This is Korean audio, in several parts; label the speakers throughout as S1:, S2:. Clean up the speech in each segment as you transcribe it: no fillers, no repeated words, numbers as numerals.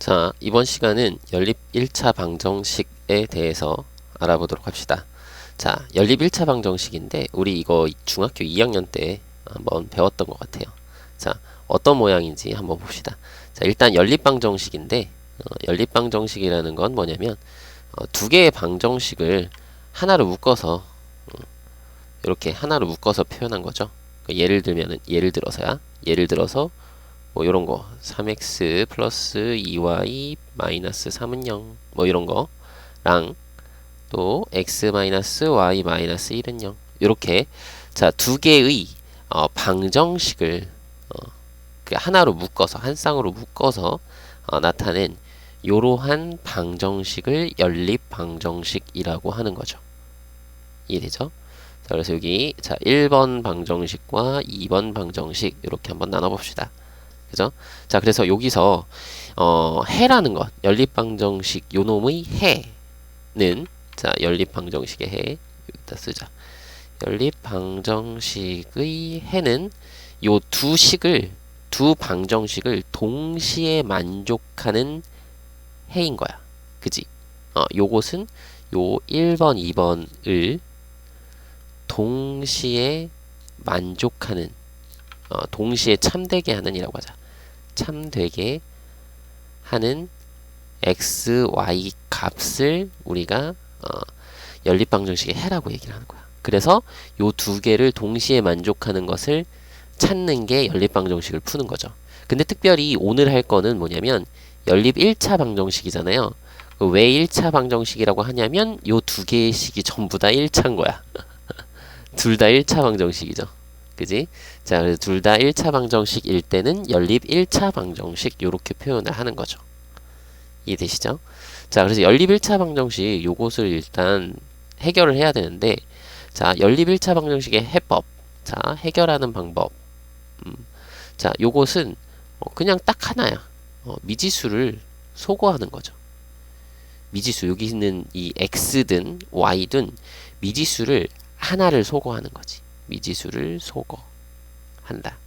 S1: 자, 이번 시간은 연립 1차 방정식에 대해서 알아보도록 합시다. 자, 연립 1차 방정식인데 우리 이거 중학교 2학년 때 한번 배웠던 것 같아요. 자, 어떤 모양인지 한번 봅시다. 자, 일단 연립 방정식인데 연립 방정식이라는 건 뭐냐면 두 개의 방정식을 하나로 묶어서 이렇게 하나로 묶어서 표현한 거죠. 예를 들어서 뭐 이런 거 3x 플러스 2y 마이너스 3은 0 뭐 이런 거랑 또 x 마이너스 y 마이너스 1은 0 이렇게 자 두 개의 방정식을 그 하나로 묶어서 한 쌍으로 묶어서 나타낸 이러한 방정식을 연립 방정식이라고 하는 거죠. 이해되죠? 자, 그래서 여기 자 1번 방정식과 2번 방정식 이렇게 한번 나눠봅시다. 그죠? 자, 그래서 여기서 해라는 것, 연립방정식 요놈의 해는 자, 연립방정식의 해 여기다 쓰자. 연립방정식의 해는 요 두 방정식을 동시에 만족하는 해인 거야. 그지? 요것은 요 1번, 2번을 동시에 만족하는 동시에 참되게 하는 이라고 하자. 참되게 하는 x, y 값을 우리가 연립방정식의 해라고 얘기를 하는 거야. 그래서 요 두 개를 동시에 만족하는 것을 찾는 게 연립방정식을 푸는 거죠. 근데 특별히 오늘 할 거는 뭐냐면 연립 1차 방정식이잖아요. 왜 1차 방정식이라고 하냐면 요 두 개의 식이 전부 다 1차인 거야. 둘 다 1차 방정식이죠. 그지? 자, 그래서 둘 다 1차 방정식일 때는 연립 1차 방정식 요렇게 표현을 하는 거죠. 이해되시죠? 자, 그래서 연립 1차 방정식 요것을 일단 해결을 해야 되는데 자, 연립 1차 방정식의 해법 자, 해결하는 방법 자, 요것은 그냥 딱 하나야. 미지수를 소거하는 거죠. 미지수, 여기 있는 이 x든 y든 미지수를 하나를 소거하는 거지. 미지수를 소거한다.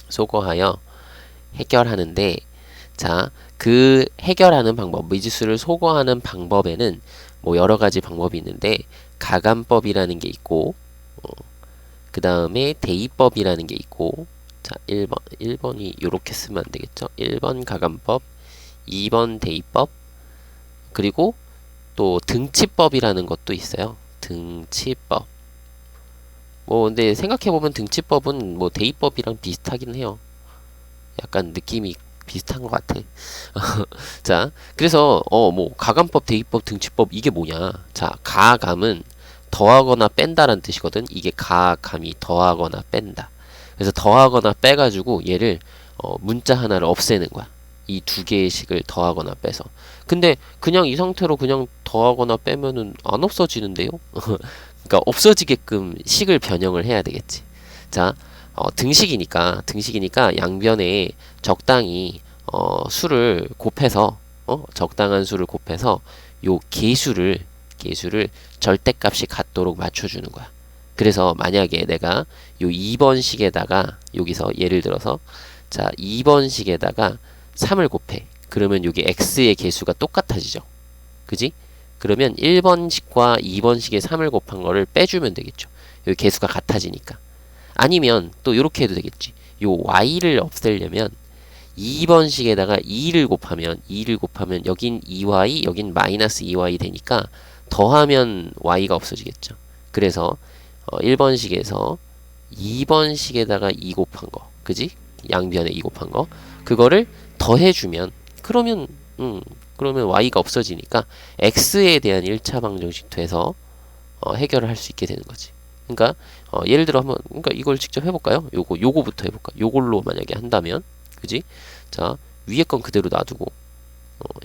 S1: 소거하여 해결하는데 자, 그 해결하는 방법, 미지수를 소거하는 방법에는 뭐 여러 가지 방법이 있는데 가감법이라는 게 있고 그 다음에 대입법이라는 게 있고 자, 1번이 요렇게 쓰면 안 되겠죠? 1번 가감법, 2번 대입법 그리고 또 등치법이라는 것도 있어요. 등치법. 뭐 근데 생각해보면 등치법은 뭐 대입법이랑 비슷하긴 해요. 약간 느낌이 비슷한 것 같아. 자, 그래서 뭐 가감법, 대입법, 등치법 이게 뭐냐? 자, 가감은 더하거나 뺀다라는 뜻이거든. 이게 가감이 더하거나 뺀다. 그래서 더하거나 빼가지고 얘를 문자 하나를 없애는 거야. 이 두 개의 식을 더하거나 빼서. 근데 그냥 이 상태로 그냥 더하거나 빼면은 안 없어지는데요? 그러니까 없어지게끔 식을 변형을 해야 되겠지. 자, 등식이니까 양변에 적당히 수를 곱해서 적당한 수를 곱해서 요 계수를 절대값이 같도록 맞춰주는 거야. 그래서 만약에 내가 요 2번식에다가 여기서 예를 들어서 자 2번식에다가 3을 곱해. 그러면 여기 x의 계수가 똑같아지죠. 그지? 그러면 1번식과 2번식에 3을 곱한 거를 빼주면 되겠죠. 여기 계수가 같아지니까. 아니면 또 이렇게 해도 되겠지. 요 y를 없애려면 2번식에다가 2를 곱하면 여긴 2y, 여긴 마이너스 2y 되니까 더하면 y가 없어지겠죠. 그래서 1번식에서 2번식에다가 2 곱한 거. 그지? 양변에 2 곱한 거. 그거를 더해주면 그러면 y가 없어지니까 x에 대한 1차 방정식 돼서 해결을 할 수 있게 되는 거지. 그러니까 예를 들어 한번 그러니까 이걸 직접 해볼까요? 요거부터 해볼까? 요걸로 만약에 한다면 그지? 자 위에 건 그대로 놔두고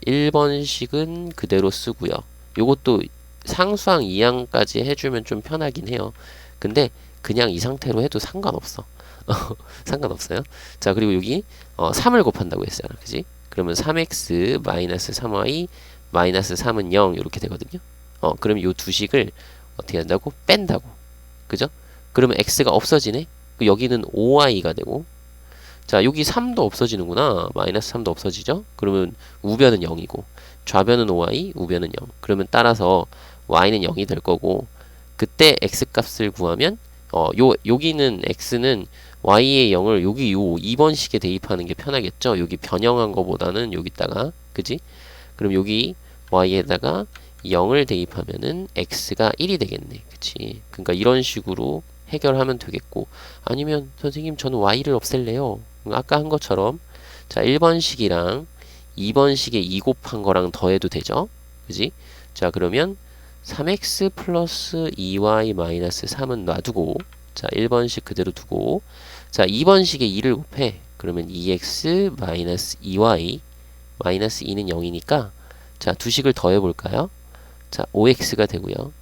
S1: 1번식은 그대로 쓰고요. 요것도 상수항 이항까지 해주면 좀 편하긴 해요. 근데 그냥 이 상태로 해도 상관없어. 상관없어요. 자 그리고 여기 3을 곱한다고 했잖아. 그지? 그러면 3x 마이너스 3y 마이너스 3은 0 이렇게 되거든요. 그럼 요 두 식을 어떻게 한다고? 뺀다고. 그죠? 그러면 x가 없어지네? 여기는 5y가 되고 자, 여기 3도 없어지는구나. 마이너스 3도 없어지죠? 그러면 우변은 0이고 좌변은 5y, 우변은 0. 그러면 따라서 y는 0이 될 거고 그때 x 값을 구하면 여기는 x는 y의 0을 여기 요 2번식에 대입하는 게 편하겠죠? 여기 변형한 거보다는 여기다가 그지? 그럼 여기 y에다가 0을 대입하면은 x가 1이 되겠네. 그치? 그러니까 이런 식으로 해결하면 되겠고 아니면 선생님 저는 y를 없앨래요. 아까 한 것처럼 자 1번식이랑 2번식에 2 곱한 거랑 더해도 되죠? 그지? 자 그러면 3x 플러스 2y 마이너스 3은 놔두고 자 1번식 그대로 두고 자 2번식에 2를 곱해 그러면 2x 마이너스 2y 마이너스 2는 0이니까 자 두 식을 더해 볼까요? 자 5x가 되고요.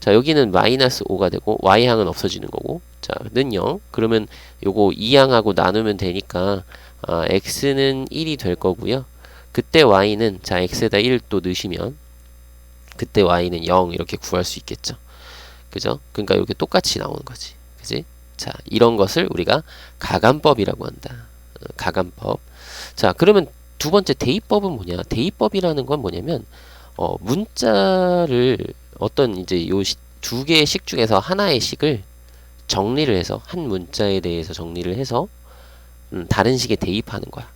S1: 자 여기는 마이너스 5가 되고 y항은 없어지는 거고 자 는 0 그러면 요거 2항하고 나누면 되니까 x는 1이 될 거고요. 그때 y는 자 x에다 1 또 넣으시면 그때 y는 0 이렇게 구할 수 있겠죠. 그죠? 그러니까 이렇게 똑같이 나오는 거지. 그지? 자 이런 것을 우리가 가감법이라고 한다. 가감법. 자 그러면 두 번째 대입법은 뭐냐? 대입법이라는 건 뭐냐면 문자를 어떤 이제 요 두 개의 식 중에서 하나의 식을 정리를 해서 한 문자에 대해서 정리를 해서 다른 식에 대입하는 거야.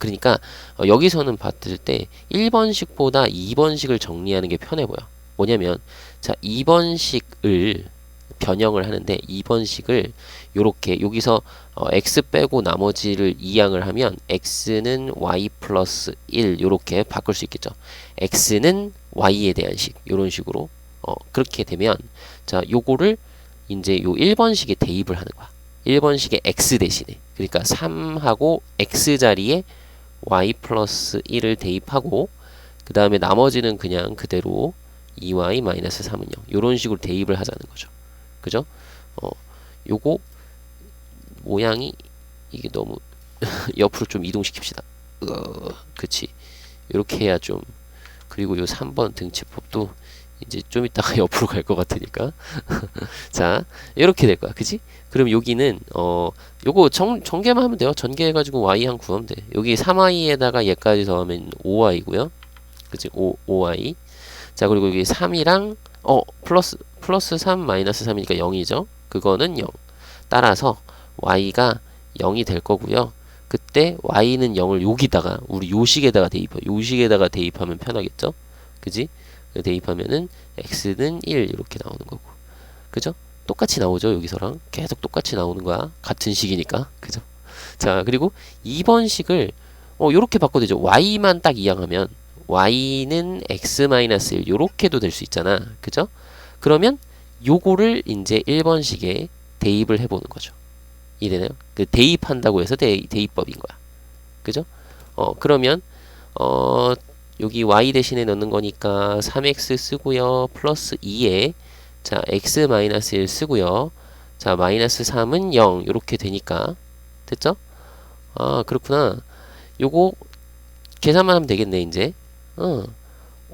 S1: 그러니까 여기서는 봤을 때 1번식보다 2번식을 정리하는 게 편해 보여. 뭐냐면 자 2번식을 변형을 하는데 2번식을 요렇게 여기서 x 빼고 나머지를 2항을 하면 x는 y 플러스 1 요렇게 바꿀 수 있겠죠. x는 y에 대한 식 요런 식으로 그렇게 되면 자 요거를 이제 요 1번식에 대입을 하는 거야. 1번식의 x 대신에 그러니까 3하고 x 자리에 y 플러스 1을 대입하고 그 다음에 나머지는 그냥 그대로 2y 마이너스 3은 0 요런 식으로 대입을 하자는 거죠. 그죠? 요거 모양이 이게 너무 옆으로 좀 이동시킵시다. 그치. 이렇게 해야 좀 그리고 요 3번 등치법도 이제 좀 이따가 옆으로 갈 것 같으니까 자 이렇게 될 거야. 그치? 그럼 여기는 요거 전개만 하면 돼요. 전개해가지고 y항 구하면 돼. 여기 3y에다가 얘까지 더하면 5y고요. 그치? 5y 자 그리고 여기 3이랑 플러스 3 마이너스 3이니까 0이죠. 그거는 0. 따라서 y가 0이 될 거고요. 그때 y는 0을 여기다가 우리 요식에다가 대입해. 요식에다가 대입하면 편하겠죠. 그지? 대입하면은 x는 1 이렇게 나오는 거고. 그죠? 똑같이 나오죠. 여기서랑 계속 똑같이 나오는 거야. 같은 식이니까. 그죠? 자 그리고 2번식을 요렇게 바꿔도 되죠. y만 딱 이항하면 y는 x-1 요렇게도 될 수 있잖아. 그죠? 그러면 요거를 이제 1번식에 대입을 해보는 거죠. 이해되나요? 그 대입한다고 해서 대입법인 거야. 그죠? 그러면 여기 y 대신에 넣는 거니까 3x 쓰고요. 플러스 2에 자 x-1 쓰고요. 자 마이너스 3은 0 이렇게 되니까 됐죠? 그렇구나. 요거 계산만 하면 되겠네 이제.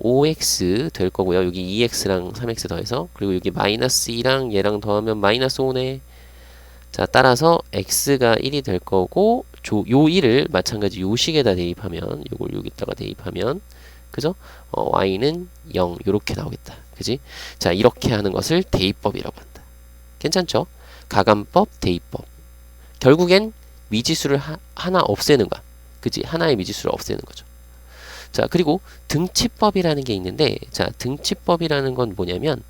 S1: 5x 될 거고요. 여기 2x랑 3x 더해서 그리고 여기 마이너스 2랑 얘랑 더하면 마이너스 5네. 자 따라서 x가 1이 될 거고 요 1을 마찬가지 요식에다 대입하면 요걸 여기다가 대입하면 그죠? y는 0 요렇게 나오겠다. 그지? 자 이렇게 하는 것을 대입법이라고 한다. 괜찮죠? 가감법, 대입법. 결국엔 미지수를 하나 없애는 거야. 그지? 하나의 미지수를 없애는 거죠. 자 그리고 등치법이라는 게 있는데 자 등치법이라는 건 뭐냐면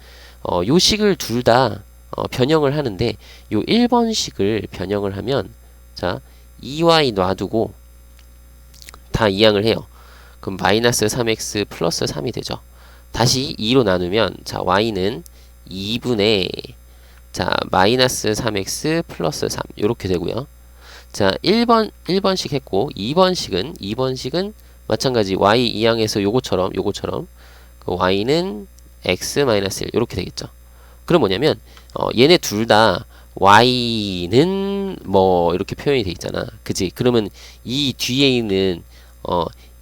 S1: 요 식을 둘 다 변형을 하는데 요 1번식을 변형을 하면 자 2y 놔두고 다 이항을 해요. 그럼 마이너스 3x 플러스 3이 되죠. 다시 2로 나누면 자 y는 2분의 자 마이너스 3x 플러스 3 이렇게 되고요. 자 1번식 했고 2번식은 마찬가지 y 이항에서 요거처럼 그 y는 x-1 이렇게 되겠죠. 그럼 뭐냐면 얘네 둘 다 y는 뭐 이렇게 표현이 돼 있잖아. 그지? 그러면 이 뒤에 있는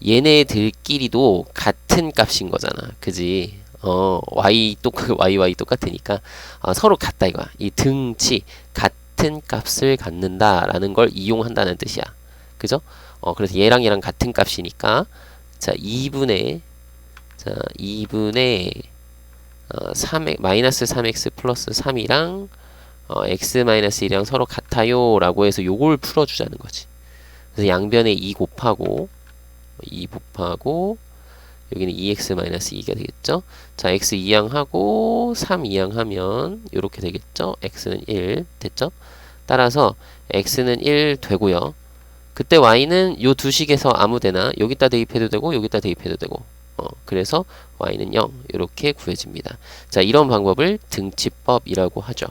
S1: 얘네들끼리도 같은 값인 거잖아. 그지? y 똑같으니까 서로 같다 이거야. 이 등치 같은 같은 값을 갖는다라는 걸 이용한다는 뜻이야. 그죠? 그래서 얘랑 얘랑 같은 값이니까 자 2분의 3x, -3x 플러스 3이랑 x 마이너스 1이랑 서로 같아요 라고 해서 요걸 풀어주자는 거지. 그래서 양변에 2 곱하고 여기는 2x 마이너스 2가 되겠죠. 자 x 2항하고 3 2항하면 요렇게 되겠죠. x는 1 됐죠. 따라서 x는 1 되고요. 그때 y는 요 두 식에서 아무데나 여기다 대입해도 되고 여기다 대입해도 되고 그래서 y는 0 이렇게 구해집니다. 자 이런 방법을 등치법이라고 하죠.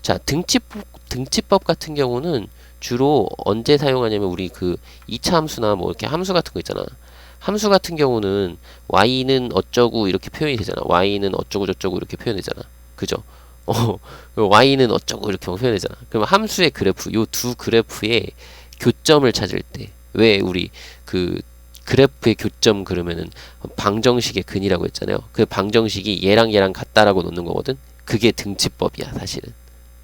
S1: 자 등치법 같은 경우는 주로 언제 사용하냐면 우리 그 2차 함수나 뭐 이렇게 함수 같은 거 있잖아. 함수 같은 경우는 y는 어쩌고 이렇게 표현이 되잖아. y는 어쩌고 저쩌고 이렇게 표현되잖아. 그죠? y는 어쩌고 이렇게 표현되잖아. 그럼 함수의 그래프, 요 두 그래프의 교점을 찾을 때, 왜 우리 그 그래프의 교점 그러면은 방정식의 근이라고 했잖아요. 그 방정식이 얘랑 얘랑 같다라고 놓는 거거든. 그게 등치법이야, 사실은.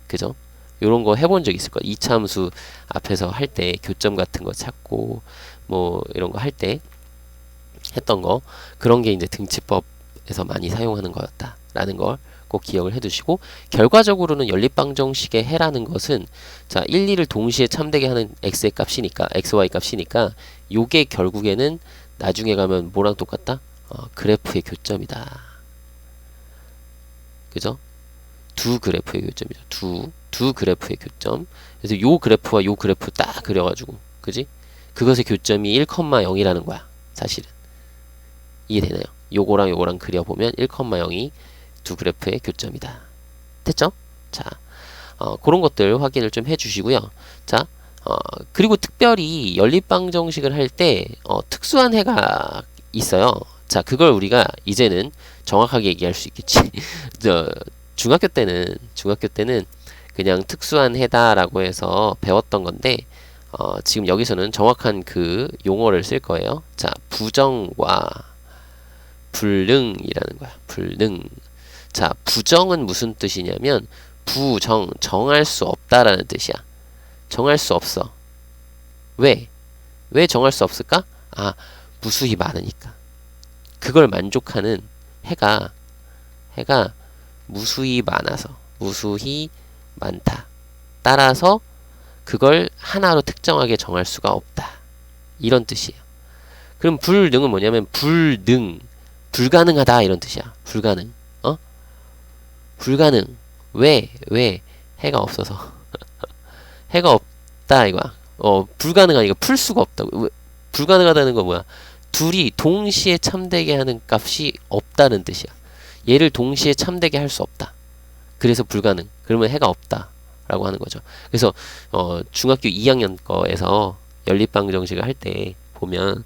S1: 그죠? 요런 거 해본 적 있을 거야. 2차 함수 앞에서 할 때 교점 같은 거 찾고 뭐 이런 거 할 때 했던 거, 그런 게 이제 등치법에서 많이 사용하는 거였다라는 걸 꼭 기억을 해두시고, 결과적으로는 연립방정식의 해라는 것은 자 1, 2를 동시에 참되게 하는 x의 값이니까, xy 값이니까 요게 결국에는 나중에 가면 뭐랑 똑같다? 그래프의 교점이다. 그죠? 두 그래프의 교점이죠. 두 그래프의 교점. 그래서 요 그래프와 요 그래프 딱 그려가지고, 그지? 그것의 교점이 1,0이라는 거야, 사실은. 이해되나요? 요거랑 요거랑 그려보면 1,0이 두 그래프의 교점이다. 됐죠? 자, 그런 것들 확인을 좀 해주시고요. 자, 그리고 특별히 연립방정식을 할 때 특수한 해가 있어요. 자, 그걸 우리가 이제는 정확하게 얘기할 수 있겠지. 중학교 때는 그냥 특수한 해다라고 해서 배웠던 건데, 지금 여기서는 정확한 그 용어를 쓸 거예요. 자, 부정과 불능이라는 거야. 불능. 자, 부정은 무슨 뜻이냐면 정할 수 없다라는 뜻이야. 정할 수 없어. 왜 정할 수 없을까? 무수히 많으니까. 그걸 만족하는 해가 무수히 많아서, 무수히 많다. 따라서 그걸 하나로 특정하게 정할 수가 없다. 이런 뜻이에요. 그럼 불능은 뭐냐면 불가능하다 이런 뜻이야. 불가능. 불가능. 왜? 해가 없어서. 해가 없다 이거야. 불가능하니까 풀 수가 없다고. 불가능하다는 건 뭐야? 둘이 동시에 참되게 하는 값이 없다는 뜻이야. 얘를 동시에 참되게 할 수 없다. 그래서 불가능. 그러면 해가 없다 라고 하는 거죠. 그래서 중학교 2학년 거에서 연립방정식을 할 때 보면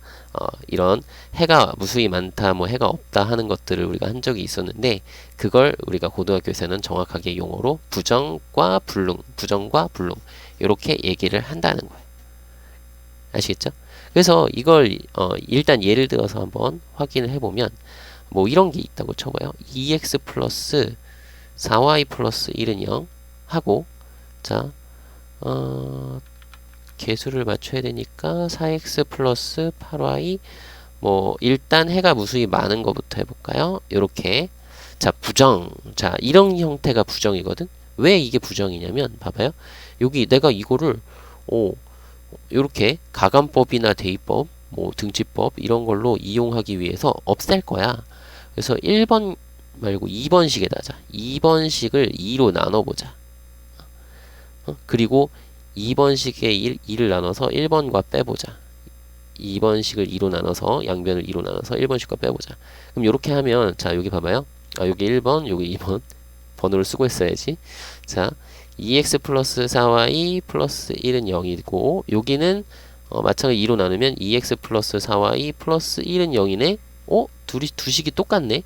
S1: 이런 해가 무수히 많다, 뭐 해가 없다 하는 것들을 우리가 한 적이 있었는데, 그걸 우리가 고등학교에서는 정확하게 용어로 부정과 불능 이렇게 얘기를 한다는 거예요. 아시겠죠? 그래서 이걸 일단 예를 들어서 한번 확인을 해보면 뭐 이런 게 있다고 쳐봐요. 2x 플러스 4y 플러스 1은 0 하고, 자 개수를 맞춰야 되니까 4x 플러스 8y, 뭐 일단 해가 무수히 많은 것부터 해볼까요? 요렇게. 자, 부정. 자, 이런 형태가 부정이거든. 왜 이게 부정이냐면 봐봐요. 여기 내가 이거를 요렇게 가감법이나 대입법, 뭐 등치법 이런 걸로 이용하기 위해서 없앨 거야. 그래서 1번 말고 2번식에다 자. 2번식을 2로 나눠보자. 그리고 2번식의 2를 나눠서 1번과 빼보자. 2번식을 2로 나눠서 양변을 2로 나눠서 1번식과 빼보자. 그럼 이렇게 하면 자 여기 봐봐요. 여기 1번 여기 2번 번호를 쓰고 했어야지. 자 2x 플러스 4y 플러스 1은 0이고, 여기는 마찬가지 2로 나누면 2x 플러스 4y 플러스 1은 0이네. 둘이 두 식이 똑같네.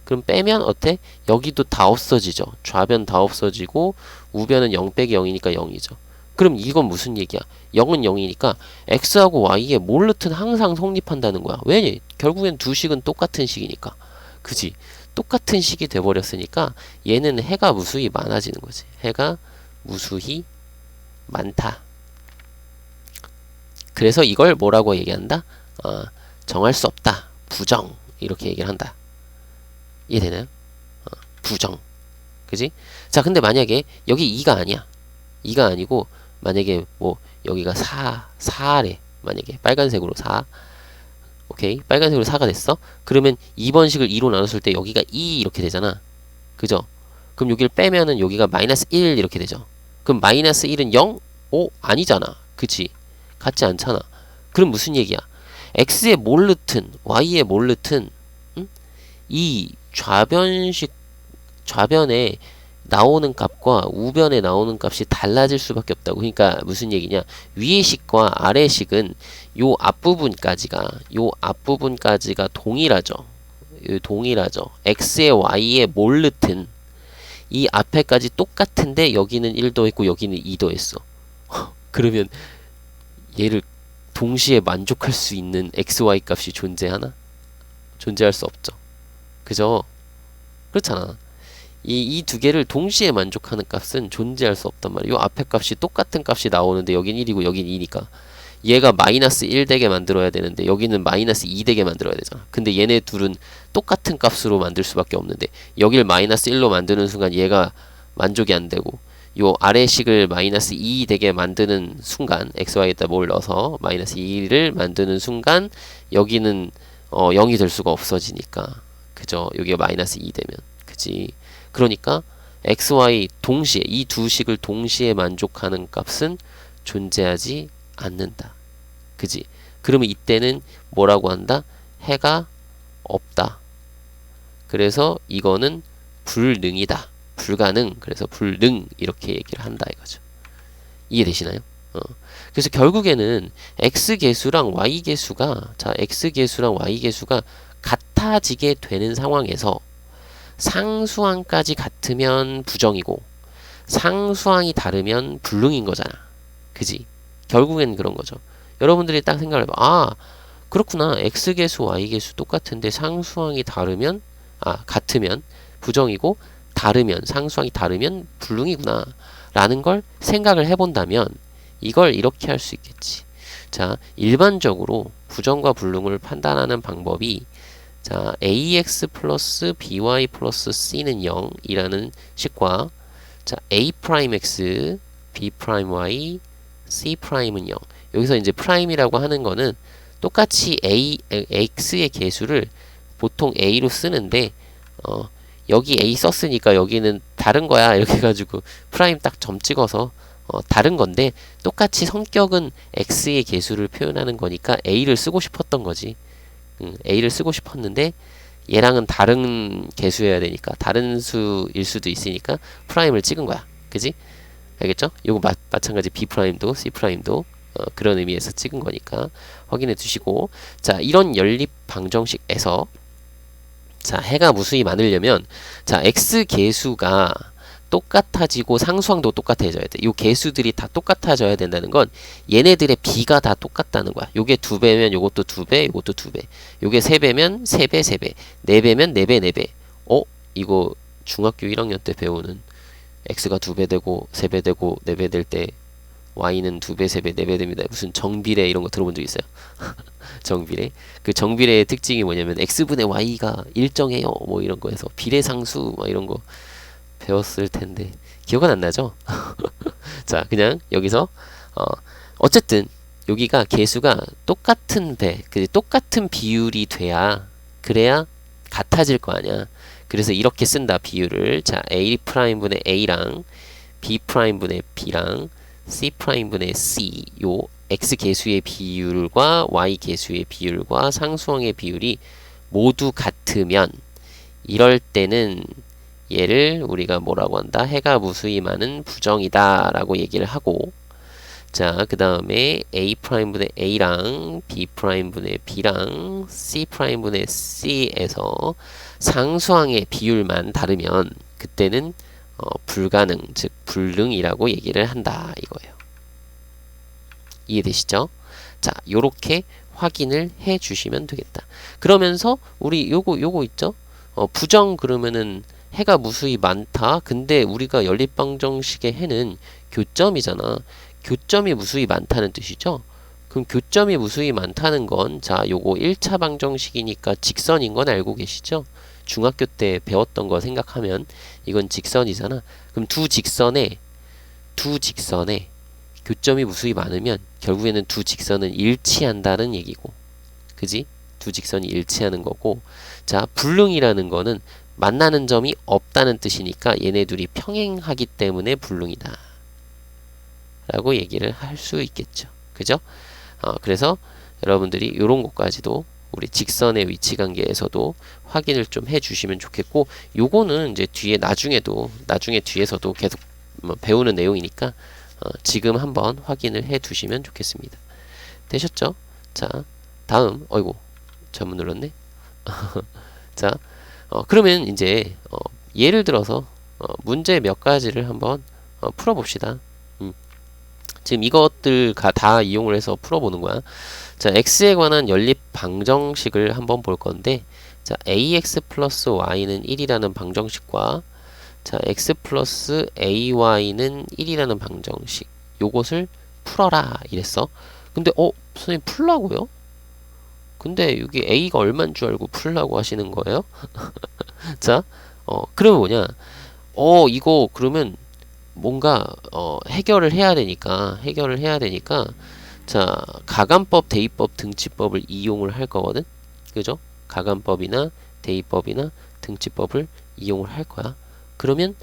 S1: 그럼 빼면 어때? 여기도 다 없어지죠. 좌변 다 없어지고 우변은 0 빼기 0이니까 0이죠. 그럼 이건 무슨 얘기야? 0은 0이니까 x하고 y에 뭘 넣든 항상 성립한다는 거야. 왜? 결국엔 두 식은 똑같은 식이니까. 그지? 똑같은 식이 돼버렸으니까 얘는 해가 무수히 많아지는 거지. 해가 무수히 많다. 그래서 이걸 뭐라고 얘기한다? 정할 수 없다. 부정. 이렇게 얘기를 한다. 이해되나요? 부정. 그지? 자, 근데 만약에 여기 2가 아니야. 2가 아니고 만약에 뭐 여기가 4래. 만약에 빨간색으로 4. 오케이. 빨간색으로 4가 됐어. 그러면 2번식을 2로 나눴을 때 여기가 2 이렇게 되잖아. 그죠? 그럼 여기를 빼면은 여기가 마이너스 1 이렇게 되죠. 그럼 마이너스 1은 0? 오, 아니잖아. 그치? 같지 않잖아. 그럼 무슨 얘기야? x의 몰르튼, y의 몰르튼, 이 좌변에 나오는 값과 우변에 나오는 값이 달라질 수밖에 없다고. 그러니까 무슨 얘기냐? 위의 식과 아래 식은 요 앞부분까지가 동일하죠. 동일하죠. x의 y의 몰르튼 이 앞에까지 똑같은데 여기는 1도 했고 여기는 2도 했어. 그러면 얘를 동시에 만족할 수 있는 xy 값이 존재하나? 존재할 수 없죠. 그죠? 그렇잖아. 이 두 개를 동시에 만족하는 값은 존재할 수 없단 말이야. 요 앞에 값이 똑같은 값이 나오는데 여긴 1이고 여긴 2니까 얘가 마이너스 1 되게 만들어야 되는데 여기는 마이너스 2 되게 만들어야 되잖아. 근데 얘네 둘은 똑같은 값으로 만들 수밖에 없는데 여길 마이너스 1로 만드는 순간 얘가 만족이 안 되고 요 아래식을 마이너스 2 되게 만드는 순간 xy에다 뭘 넣어서 마이너스 2를 만드는 순간 여기는 0이 될 수가 없어지니까 그죠? 여기가 마이너스 2 되면 그지? 그러니까 xy 동시에 이 두 식을 동시에 만족하는 값은 존재하지 않는다. 그지? 그러면 이때는 뭐라고 한다? 해가 없다. 그래서 이거는 불능이다. 불가능. 그래서 불능 이렇게 얘기를 한다 이거죠. 이해되시나요? 그래서 결국에는 x계수랑 y계수가 x계수랑 y계수가 같아지게 되는 상황에서 상수항까지 같으면 부정이고 상수항이 다르면 불능인 거잖아. 그지? 결국엔 그런 거죠. 여러분들이 딱 생각을 해봐. 그렇구나. x계수, y계수 똑같은데 상수항이 다르면 같으면 부정이고 다르면 상수항이 다르면 불능이구나 라는 걸 생각을 해본다면 이걸 이렇게 할 수 있겠지. 자, 일반적으로 부정과 불능을 판단하는 방법이 ax 플러스 by 플러스 c는 0 이라는 식과 a'x, b'y, c'은 0 여기서 이제 프라임이라고 하는 거는 똑같이 x의 개수를 보통 a로 쓰는데 여기 a 썼으니까 여기는 다른 거야 이렇게 해가지고 프라임 딱 점 찍어서 다른 건데 똑같이 성격은 x의 개수를 표현하는 거니까 a를 쓰고 싶었던 거지. a를 쓰고 싶었는데 얘랑은 다른 개수여야 되니까 다른 수일 수도 있으니까 프라임을 찍은 거야. 그지? 알겠죠? 요거 마찬가지 b'도 c'도 그런 의미에서 찍은 거니까 확인해 두시고 이런 연립 방정식에서 해가 무수히 많으려면 x 개수가 똑같아지고 상수항도 똑같아져야 돼. 요 개수들이 다 똑같아져야 된다는 건 얘네들의 비가 다 똑같다는 거야. 요게 2배면 요것도 2배, 요것도 2배. 요게 3배면 3배, 3배. 4배면 4배, 4배. 이거 중학교 1학년 때 배우는 x가 2배 되고 3배 되고 4배 될 때 y는 2배, 3배, 4배 됩니다. 무슨 정비례 이런 거 들어본 적 있어요? 정비례. 그 정비례의 특징이 뭐냐면 x분의 y가 일정해요. 뭐 이런 거에서 비례상수 뭐 이런 거 배웠을 텐데 기억은 안 나죠? 그냥 여기서 어쨌든 여기가 개수가 똑같은 똑같은 비율이 그래야 같아질 거 아니야. 그래서 이렇게 쓴다 비율을. a'분의 a랑 b'분의 b랑 c'분의 c 요 x 개수의 비율과 y 개수의 비율과 상수항의 비율이 모두 같으면 이럴 때는 얘를 우리가 뭐라고 한다? 해가 무수히 많은 부정이다 라고 얘기를 하고 그 다음에 a'분의 a랑 b'분의 b랑 c'분의 c에서 상수항의 비율만 다르면 그때는 불가능, 즉 불능이라고 얘기를 한다 이거예요. 이해되시죠? 요렇게 확인을 해 주시면 되겠다. 그러면서 우리 요거 있죠? 부정 그러면은 해가 무수히 많다. 근데 우리가 연립방정식의 해는 교점이잖아. 교점이 무수히 많다는 뜻이죠. 그럼 교점이 무수히 많다는 건, 자, 요거 1차 방정식이니까 직선인 건 알고 계시죠? 중학교 때 배웠던 거 생각하면 이건 직선이잖아. 그럼 두 직선에 교점이 무수히 많으면 결국에는 두 직선은 일치한다는 얘기고, 그지? 두 직선이 일치하는 거고, 자, 불능이라는 거는 만나는 점이 없다는 뜻이니까 얘네 둘이 평행하기 때문에 불능이다 라고 얘기를 할 수 있겠죠. 그죠? 그래서 여러분들이 이런 것까지도 우리 직선의 위치 관계에서도 확인을 좀 해주시면 좋겠고, 요거는 이제 나중에 뒤에서도 계속 배우는 내용이니까 지금 한번 확인을 해 두시면 좋겠습니다. 되셨죠? 자, 다음, 어이구, 잘못 눌렀네. 자, 그러면 이제 예를 들어서 문제 몇 가지를 한번 풀어봅시다. 지금 이것들 다 이용을 해서 풀어보는 거야. 자, x에 관한 연립 방정식을 한번 볼 건데, 자, ax 플러스 y는 1이라는 방정식과, 자, x 플러스 ay는 1이라는 방정식, 요것을 풀어라 이랬어. 근데 선생님 풀라고요? 근데 여기 a가 얼마인 줄 알고 풀라고 하시는 거예요? 자, 그러면 뭐냐? 이거 그러면 뭔가 해결을 해야 되니까 자, 가간법, 대입법, 등치법을 이용을 할 거거든. 그죠? 가간법이나 대입법이나 등치법을 이용을 할 거야. 그러면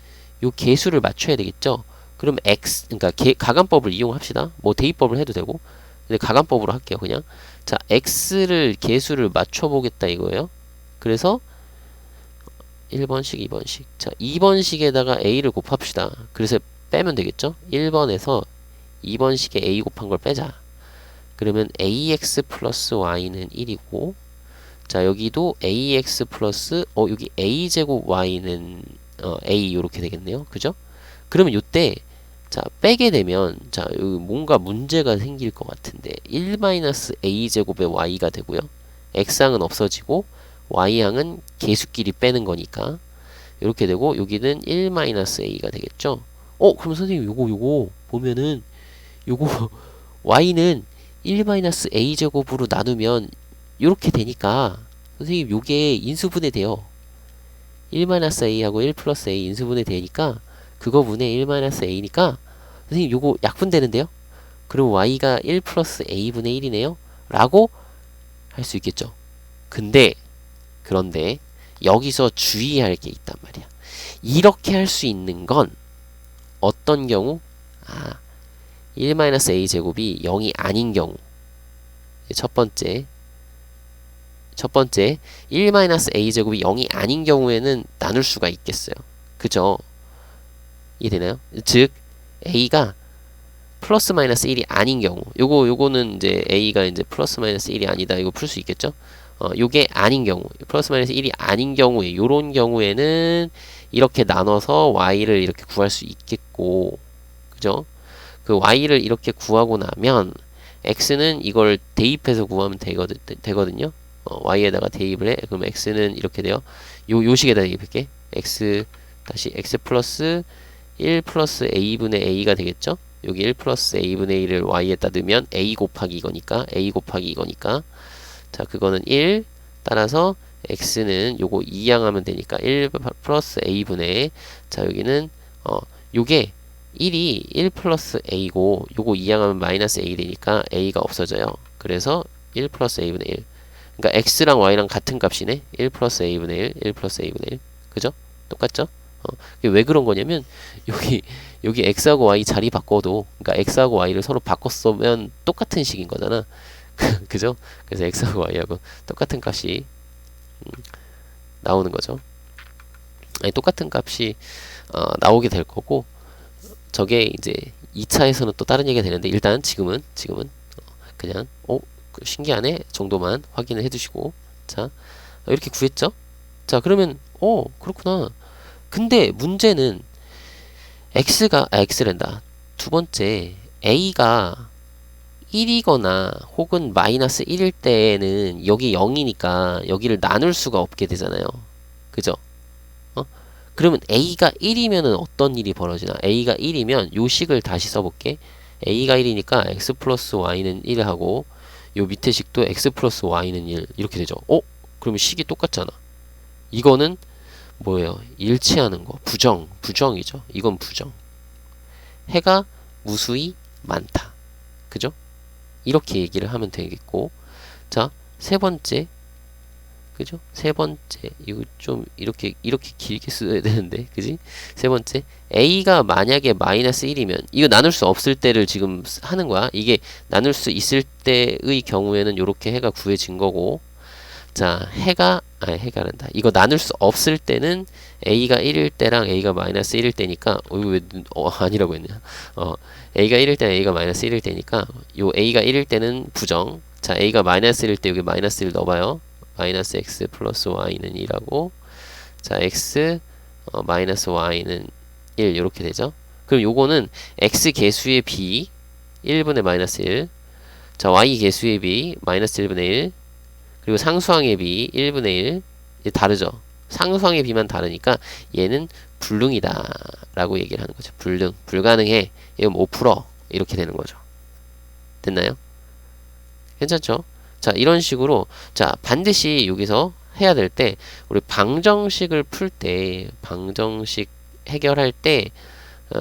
S1: 요 계수를 맞춰야 되겠죠. 그럼 그러니까 가간법을 이용합시다. 뭐 대입법을 해도 되고. 근데 가간법으로 할게요, 그냥. 자, x를 계수를 맞춰 보겠다 이거예요. 그래서 1번식, 2번식. 자, 2번식에다가 a를 곱합시다. 그래서 빼면 되겠죠? 1번에서 2번식에 a 곱한 걸 빼자. 그러면 ax 플러스 y는 1이고, 자, 여기도 ax 플러스, 여기 a제곱 y는 a 요렇게 되겠네요. 그죠? 그러면 요때, 자, 빼게 되면, 자, 여기 뭔가 문제가 생길 것 같은데, 1-a제곱의 y가 되고요. x항은 없어지고, y항은 계수끼리 빼는 거니까, 이렇게 되고, 여기는 1-a가 되겠죠? 그럼 선생님, 요거, 보면은, 요거, y는 1-a제곱으로 나누면, 요렇게 되니까, 선생님, 요게 인수분해 돼요. 1-a하고 1 플러스 a 인수분해 되니까, 그거분의 1-a니까, 선생님, 요거 약분되는데요? 그럼 y가 1 플러스 a분의 1이네요? 라고 할 수 있겠죠. 그런데 여기서 주의할 게 있단 말이야. 이렇게 할 수 있는 건 어떤 경우? 1-a제곱이 0이 아닌 경우. 첫 번째 1-a제곱이 0이 아닌 경우에는 나눌 수가 있겠어요. 그죠? 이해되나요? 즉 a가 플러스 마이너스 1이 아닌 경우, 요거는 이제 a가 이제 플러스 마이너스 1이 아니다, 이거 풀 수 있겠죠? 요게 아닌 경우, 플러스 마이너스 1이 아닌 경우에, 요런 경우에는 이렇게 나눠서 y를 이렇게 구할 수 있겠고, 그죠? 그 y를 이렇게 구하고 나면 x는 이걸 대입해서 구하면 되거든요. y에다가 대입을 해. 그럼 x는 이렇게 돼요. 요 식에다 대입할게. x 플러스 1 플러스 a분의 a가 되겠죠? 여기 1 플러스 a분의 1을 y에다 넣으면 a 곱하기 이거니까 자, 그거는 1. 따라서 x는 요거 2양하면 되니까 1 플러스 a분의, 자, 여기는 요게 1이 1 플러스 a고 요거 2양하면 마이너스 a 되니까 a가 없어져요. 그래서 1 플러스 a분의 1. 그러니까 x랑 y랑 같은 값이네. 1 플러스 a분의 1 플러스 a분의 1. 그죠? 똑같죠? 왜 그런 거냐면 여기 x하고 y 자리 바꿔도, 그러니까 x하고 y를 서로 바꿨으면 똑같은 식인 거잖아. 그죠? 그래서 x하고 y하고 똑같은 값이 나오는 거죠. 아니, 똑같은 값이 나오게 될 거고, 저게 이제 2차에서는 또 다른 얘기가 되는데, 일단 지금은 그냥 신기하네 정도만 확인을 해두시고, 자, 이렇게 구했죠? 자, 그러면 그렇구나. 근데 문제는 x랜다. 두 번째, a가 1이거나 혹은 마이너스 1일 때에는 여기 0이니까 여기를 나눌 수가 없게 되잖아요. 그죠? 그러면 a가 1이면은 어떤 일이 벌어지나? a가 1이면 요 식을 다시 써볼게. a가 1이니까 x 플러스 y는 1하고 요 밑에 식도 x 플러스 y는 1 이렇게 되죠. 그러면 식이 똑같잖아. 이거는 뭐예요? 일치하는 거. 부정이죠. 이건 부정. 해가 무수히 많다. 그죠? 이렇게 얘기를 하면 되겠고, 자, 세 번째, 그죠? 세 번째, 이거 좀 이렇게 길게 써야 되는데, 그지? 세 번째, a가 만약에 마이너스 1이면 이거 나눌 수 없을 때를 지금 하는 거야. 이게 나눌 수 있을 때의 경우에는 이렇게 해가 구해진 거고, 자, 해가란다. 이거 나눌 수 없을 때는 a가 1일 때랑 a가 마이너스 1일 때니까 아니라고 했냐. a가 1일 때랑 a가 마이너스 1일 때니까 요 a가 1일 때는 부정. 자, a가 마이너스 1일 때 여기 마이너스 1 넣어봐요. 마이너스 x 플러스 y는 2라고. 자, x 마이너스 y는 1 이렇게 되죠. 그럼 요거는 x 개수의 b 1분의 마이너스 1. 자, y 개수의 b 마이너스 1분의 1. 그리고 상수항의 b 1분의 1. 다르죠. 상수항의 b만 다르니까 얘는 불능이다 라고 얘기를 하는 거죠. 불가능해. 이건 5% 이렇게 되는 거죠. 됐나요? 괜찮죠? 자, 이런 식으로 자, 반드시 여기서 해야 될 때 우리 방정식을 풀 때 방정식 해결할 때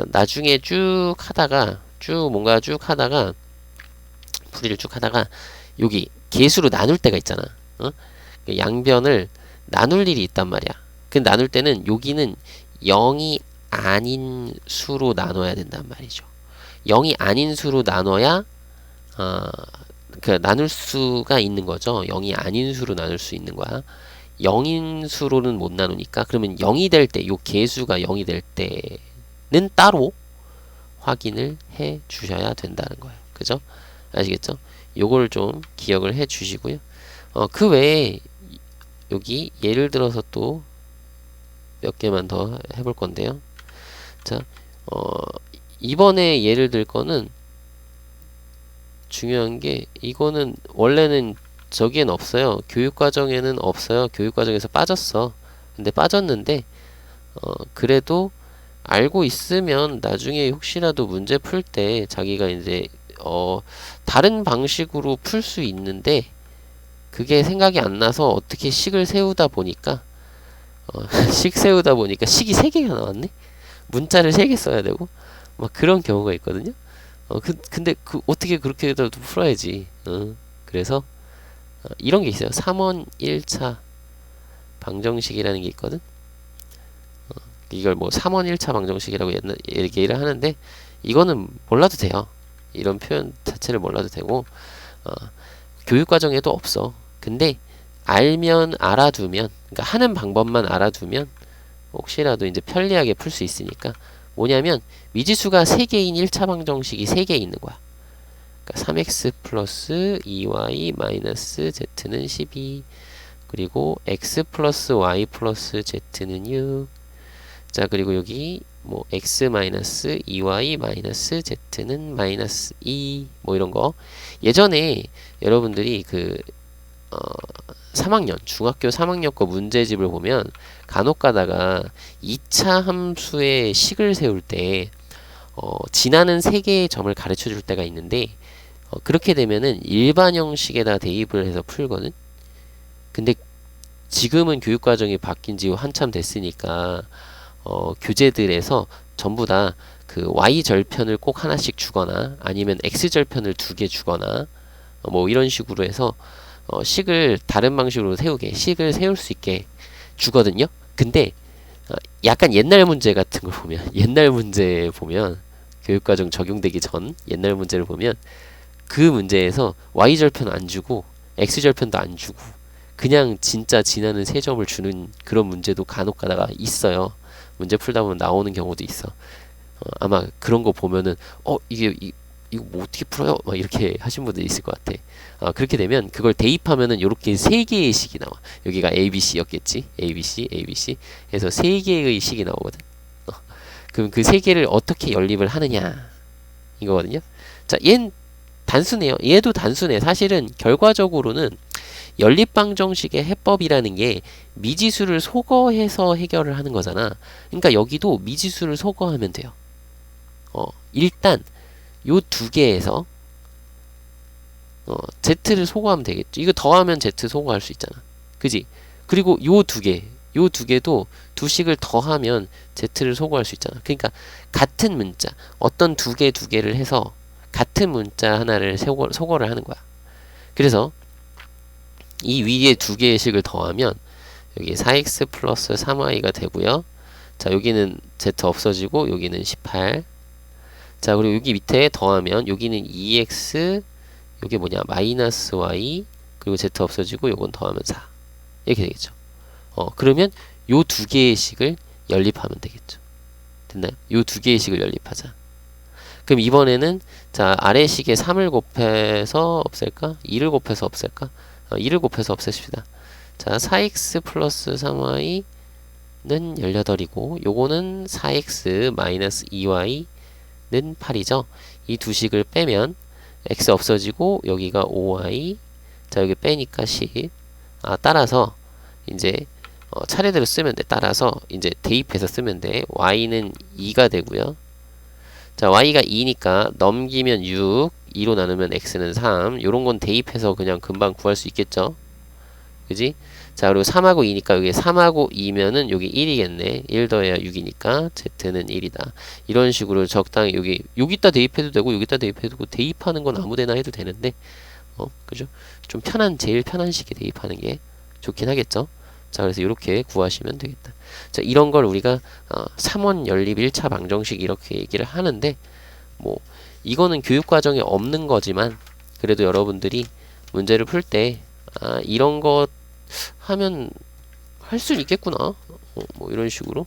S1: 나중에 쭉 하다가 풀이를 쭉 하다가 여기 개수로 나눌 때가 있잖아. 양변을 나눌 일이 있단 말이야. 그 나눌 때는 여기는 0이 아닌 수로 나눠야 된단 말이죠. 0이 아닌 수로 나눠야 나눌 수가 있는 거죠. 0이 아닌 수로 나눌 수 있는 거야. 0인 수로는 못 나누니까 그러면 0이 될 때, 요 개수가 0이 될 때는 따로 확인을 해 주셔야 된다는 거예요. 그죠? 아시겠죠? 요걸 좀 기억을 해 주시고요. 그 외에 여기 예를 들어서 또 몇 개만 더 해볼 건데요. 자, 이번에 예를 들 거는 중요한 게 이거는 원래는 저기엔 없어요. 교육과정에는 없어요. 교육과정에서 빠졌어. 근데 빠졌는데 그래도 알고 있으면 나중에 혹시라도 문제 풀 때 자기가 이제 다른 방식으로 풀 수 있는데 그게 생각이 안 나서 어떻게 식을 세우다 보니까 식이 3개가 나왔네? 문자를 3개 써야 되고 막 그런 경우가 있거든요. 근데 어떻게 그렇게라도 풀어야지. 그래서 이런 게 있어요. 3원 1차 방정식이라는 게 있거든. 이걸 뭐 3원 1차 방정식이라고 얘기를 하는데 이거는 몰라도 돼요. 이런 표현 자체를 몰라도 되고 교육과정에도 없어. 근데 알면 알아두면, 그러니까 하는 방법만 알아두면 혹시라도 이제 편리하게 풀 수 있으니까 뭐냐면 미지수가 3개인 1차 방정식이 3개 있는 거야. 그러니까 3x 플러스 2y 마이너스 z는 12 그리고 x 플러스 y 플러스 z는 6. 자, 그리고 여기 뭐 x 마이너스 2y 마이너스 z는 마이너스 2 뭐 이런 거. 예전에 여러분들이 3학년 중학교 3학년 거 문제집을 보면 간혹 가다가 2차 함수의 식을 세울 때 지나는 3개의 점을 가르쳐 줄 때가 있는데 그렇게 되면은 일반 형식에다 대입을 해서 풀거든. 근데 지금은 교육과정이 바뀐 지 한참 됐으니까 교재들에서 전부 다 그 y절편을 꼭 하나씩 주거나 아니면 x절편을 2개 주거나 뭐 이런 식으로 해서 식을 다른 방식으로 식을 세울 수 있게 주거든요. 근데 약간 옛날 문제 같은 걸 보면 옛날 문제 보면 교육과정 적용되기 전 옛날 문제를 보면 그 문제에서 y절편 안 주고 x절편도 안 주고 그냥 진짜 지나는 3점을 주는 그런 문제도 간혹 가다가 있어요. 문제 풀다 보면 나오는 경우도 있어. 아마 그런 거 보면은 이거 뭐 어떻게 풀어요? 막 이렇게 하신 분들이 있을 것 같아. 그렇게 되면 그걸 대입하면은 요렇게 3개의 식이 나와. 여기가 ABC였겠지? ABC 해서 3개의 식이 나오거든. 그럼 그 3개를 어떻게 연립을 하느냐 이거거든요. 자, 얘는 단순해요. 얘도 단순해. 사실은 결과적으로는 연립방정식의 해법이라는 게 미지수를 소거해서 해결을 하는 거잖아. 그러니까 여기도 미지수를 소거하면 돼요. 일단 요 두 개에서 Z를 소거하면 되겠죠. 이거 더하면 Z 소거할 수 있잖아. 그지? 그리고 요 두 개도 두 식을 더하면 Z를 소거할 수 있잖아. 그러니까 같은 문자, 어떤 두 개를 해서 같은 문자 하나를 소거를 하는 거야. 그래서 이 위에 두 개의 식을 더하면 여기 4x 플러스 3y가 되고요. 자, 여기는 Z 없어지고 여기는 18. 자, 그리고 여기 밑에 더하면 여기는 2x, 요게 뭐냐, 마이너스 y, 그리고 Z 없어지고 요건 더하면 4. 이렇게 되겠죠. 그러면 요 두 개의 식을 연립하면 되겠죠. 됐나요? 요 두 개의 식을 연립하자. 그럼 이번에는 자, 아래 식에 3을 곱해서 없앨까? 2를 곱해서 없앨까? 2를 곱해서 없애십시다. 자, 4x 플러스 3y는 18이고 요거는 4x 마이너스 2y는 8이죠. 이 두 식을 빼면 x 없어지고 여기가 5y, 자, 여기 빼니까 10. 따라서 이제 차례대로 쓰면 돼. 따라서 이제 대입해서 쓰면 돼. y는 2가 되고요. 자, y가 2니까 넘기면 6, 2로 나누면 x는 3. 요런 건 대입해서 그냥 금방 구할 수 있겠죠. 그지? 자, 그리고 3하고 2니까 여기 3하고 2면은 여기 1이겠네. 1 더해야 6이니까 z는 1이다. 이런 식으로 적당히 여기다 대입해도 되고 여기다 대입해도 되고 대입하는 건 아무데나 해도 되는데 그죠? 좀 제일 편한 식에 대입하는 게 좋긴 하겠죠. 자, 그래서 이렇게 구하시면 되겠다. 자, 이런 걸 우리가 3원 연립 1차 방정식 이렇게 얘기를 하는데 뭐 이거는 교육 과정에 없는 거지만 그래도 여러분들이 문제를 풀 때 이런 것 하면 할 수 있겠구나. 뭐 이런 식으로.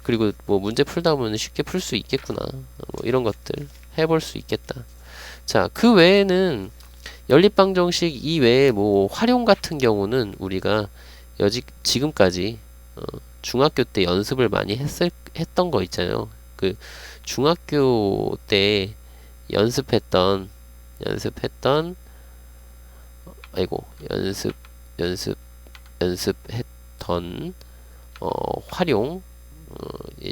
S1: 그리고 뭐 문제 풀다 보면 쉽게 풀 수 있겠구나. 뭐 이런 것들 해볼 수 있겠다. 자, 그 외에는 연립방정식 이외에 뭐 활용 같은 경우는 우리가 지금까지 중학교 때 연습을 많이 했던 거 있잖아요. 그 중학교 때 연습했던 연습했던 활용,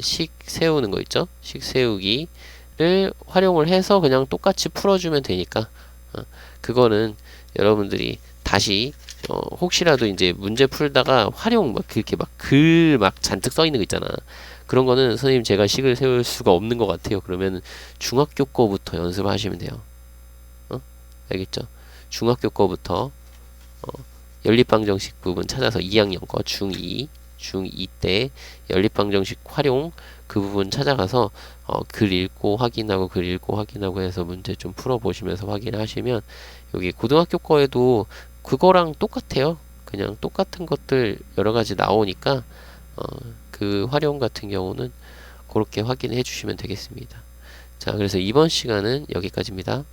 S1: 식 세우는 거 있죠? 식 세우기를 활용을 해서 그냥 똑같이 풀어주면 되니까 그거는 여러분들이 다시 혹시라도 이제 문제 풀다가 활용 막 그렇게 막 글 막 잔뜩 써 있는 거 있잖아. 그런 거는 선생님 제가 식을 세울 수가 없는 것 같아요. 그러면 중학교 거부터 연습하시면 돼요. 알겠죠? 중학교 거부터 연립방정식 부분 찾아서 2학년 거 중2 때 연립방정식 활용 그 부분 찾아가서 글 읽고 확인하고 해서 문제 좀 풀어보시면서 확인하시면 여기 고등학교 거에도 그거랑 똑같아요. 그냥 똑같은 것들 여러가지 나오니까 그 활용 같은 경우는 그렇게 확인해 주시면 되겠습니다. 자, 그래서 이번 시간은 여기까지입니다.